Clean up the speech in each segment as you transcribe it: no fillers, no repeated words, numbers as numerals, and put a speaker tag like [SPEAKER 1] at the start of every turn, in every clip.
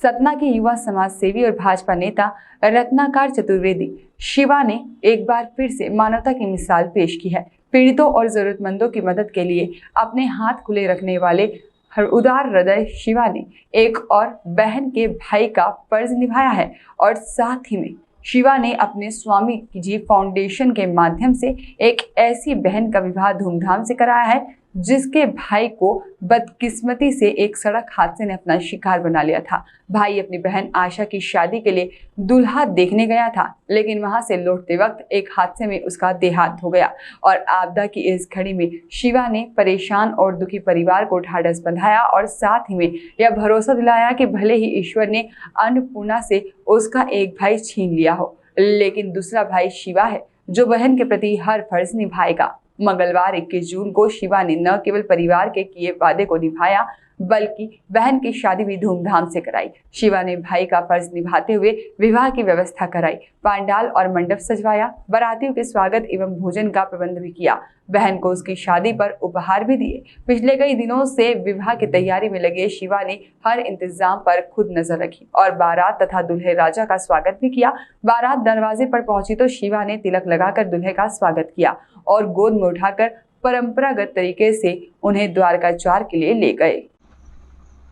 [SPEAKER 1] सतना के युवा समाज सेवी और भाजपा नेता रत्नाकर चतुर्वेदी शिवा ने एक बार फिर से मानवता की मिसाल पेश की है। पीड़ितों और जरूरतमंदों की मदद के लिए अपने हाथ खुले रखने वाले हर उदार हृदय शिवा ने एक और बहन के भाई का फर्ज निभाया है और साथ ही में शिवा ने अपने स्वामी जी फाउंडेशन के माध्यम से एक ऐसी बहन का विवाह धूमधाम से कराया है जिसके भाई को बदकिस्मती से एक सड़क हादसे ने अपना शिकार बना लिया था। भाई अपनी बहन आशा की शादी के लिए दूल्हा देखने गया था, लेकिन वहां से लौटते वक्त एक हादसे में उसका देहांत हो गया और आपदा की इस घड़ी में शिवा ने परेशान और दुखी परिवार को ढाढ़स बंधाया और साथ ही में यह भरोसा दिलाया कि भले ही ईश्वर ने अन्नपूर्णा से उसका एक भाई छीन लिया हो, लेकिन दूसरा भाई शिवा है जो बहन के प्रति हर फर्ज निभाएगा। मंगलवार 21 जून को शिवा ने न केवल परिवार के किए वादे को निभाया बल्कि बहन की शादी भी धूमधाम से कराई। शिवा ने भाई का फर्ज निभाते हुए विवाह की व्यवस्था कराई, पंडाल और मंडप सजवाया, बारातियों के स्वागत एवं भोजन का प्रबंध भी किया। बहन को उसकी शादी पर उपहार भी दिए। पिछले कई दिनों से विवाह की तैयारी में लगे शिवा ने हर इंतजाम पर खुद नजर रखी और बारात तथा दूल्हे राजा का स्वागत भी किया। बारात दरवाजे पर पहुंची तो शिवा ने तिलक लगाकर दूल्हे का स्वागत किया और गोद में उठाकर परंपरागत तरीके से उन्हें द्वारकाद्वार के लिए ले गए।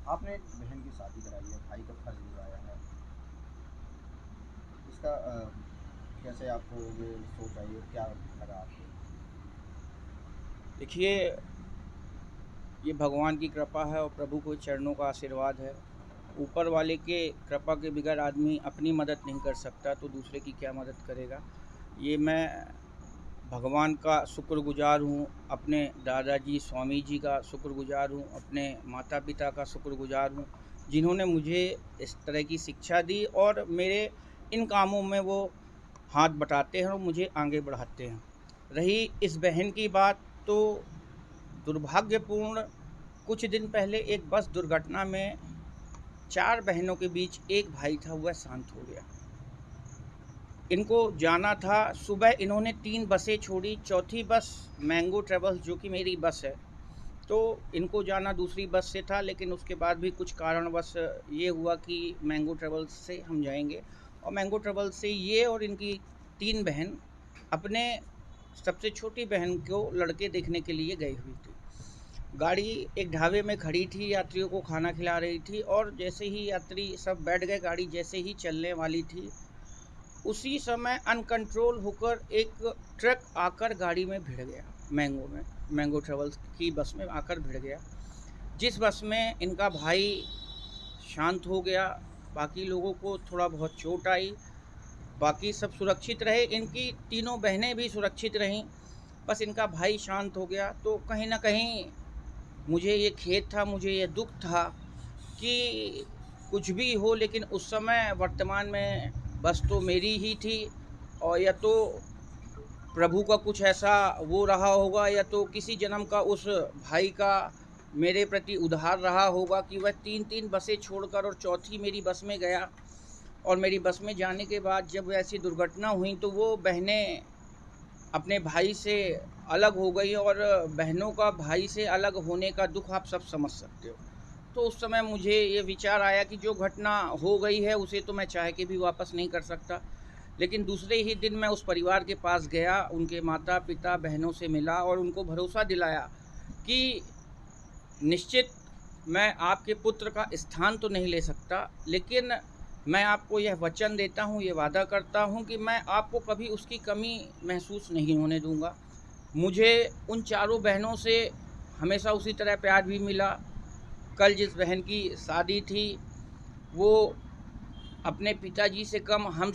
[SPEAKER 2] आपने बहन की शादी कराई है, भाई का फर्ज निभाया है, इसका कैसे आपको ये सोच आई, क्या लगा आपको?
[SPEAKER 3] देखिए, ये भगवान की कृपा है और प्रभु के चरणों का आशीर्वाद है। ऊपर वाले के कृपा के बगैर आदमी अपनी मदद नहीं कर सकता तो दूसरे की क्या मदद करेगा। ये मैं भगवान का शुक्रगुजार हूँ, अपने दादाजी स्वामी जी का शुक्रगुजार हूँ, अपने माता पिता का शुक्रगुजार हूँ जिन्होंने मुझे इस तरह की शिक्षा दी और मेरे इन कामों में वो हाथ बटाते हैं और मुझे आगे बढ़ाते हैं। रही इस बहन की बात, तो दुर्भाग्यपूर्ण कुछ दिन पहले एक बस दुर्घटना में 4 बहनों के बीच एक भाई था, वह शांत हो गया। इनको जाना था, सुबह इन्होंने 3 बसें छोड़ी, चौथी बस मैंगो ट्रेवल्स जो कि मेरी बस है, तो इनको जाना दूसरी बस से था, लेकिन उसके बाद भी कुछ कारणवश ये हुआ कि मैंगो ट्रेवल्स से हम जाएंगे और मैंगो ट्रेवल्स से ये और इनकी 3 बहन अपने सबसे छोटी बहन को लड़के देखने के लिए गई हुई थी। गाड़ी एक ढाबे में खड़ी थी, यात्रियों को खाना खिला रही थी और जैसे ही यात्री सब बैठ गए, गाड़ी जैसे ही चलने वाली थी, उसी समय अनकंट्रोल होकर एक ट्रक आकर गाड़ी में भिड़ गया। मैंगो ट्रेवल्स की बस में आकर भिड़ गया, जिस बस में इनका भाई शांत हो गया। बाकी लोगों को थोड़ा बहुत चोट आई, बाकी सब सुरक्षित रहे, इनकी तीनों बहनें भी सुरक्षित रहीं, बस इनका भाई शांत हो गया। तो कहीं ना कहीं मुझे ये खेद था, मुझे ये दुख था कि कुछ भी हो, लेकिन उस समय वर्तमान में बस तो मेरी ही थी और या तो प्रभु का कुछ ऐसा वो रहा होगा या तो किसी जन्म का उस भाई का मेरे प्रति उधार रहा होगा कि वह 3 बसें छोड़कर और चौथी मेरी बस में गया। और मेरी बस में जाने के बाद जब ऐसी दुर्घटना हुई तो वो बहनें अपने भाई से अलग हो गई और बहनों का भाई से अलग होने का दुख आप सब समझ सकते हो। तो उस समय मुझे ये विचार आया कि जो घटना हो गई है उसे तो मैं चाह के भी वापस नहीं कर सकता, लेकिन दूसरे ही दिन मैं उस परिवार के पास गया, उनके माता पिता बहनों से मिला और उनको भरोसा दिलाया कि निश्चित मैं आपके पुत्र का स्थान तो नहीं ले सकता, लेकिन मैं आपको यह वचन देता हूँ, ये वादा करता हूँ कि मैं आपको कभी उसकी कमी महसूस नहीं होने दूँगा। मुझे उन 4 बहनों से हमेशा उसी तरह प्यार भी मिला। कल जिस बहन की शादी थी वो अपने पिताजी से कम हम